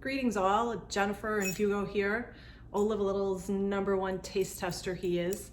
Greetings all, Jennifer and Hugo here. Olive Little's #1 taste tester he is.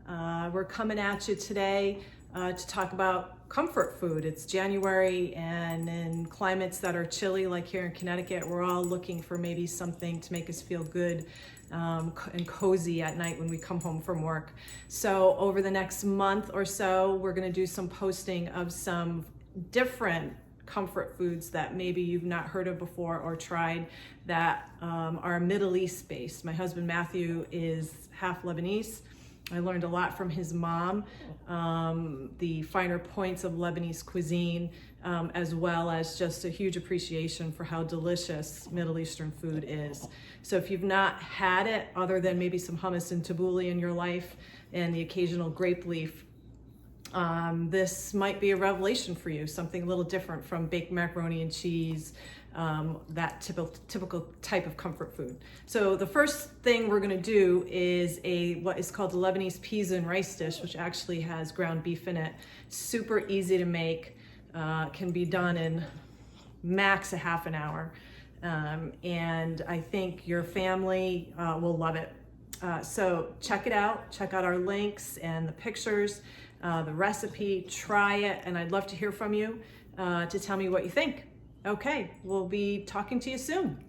We're coming at you today to talk about comfort food. It's January, and in climates that are chilly like here in Connecticut, we're all looking for maybe something to make us feel good and cozy at night when we come home from work. So over the next month or so, we're gonna do some posting of some different comfort foods that maybe you've not heard of before or tried that are Middle East based. My husband Matthew is half Lebanese. I learned a lot from his mom, the finer points of Lebanese cuisine, as well as just a huge appreciation for how delicious Middle Eastern food is. So if you've not had it, other than maybe some hummus and tabbouleh in your life and the occasional grape leaf, this might be a revelation for you, something a little different from baked macaroni and cheese, that typical type of comfort food. So the first thing we're gonna do is what is called the Lebanese peas and rice dish, which actually has ground beef in it. Super easy to make, can be done in max a half an hour. And I think your family will love it. So check it out, check out our links and the pictures, the recipe, try it, and I'd love to hear from you to tell me what you think. Okay, we'll be talking to you soon.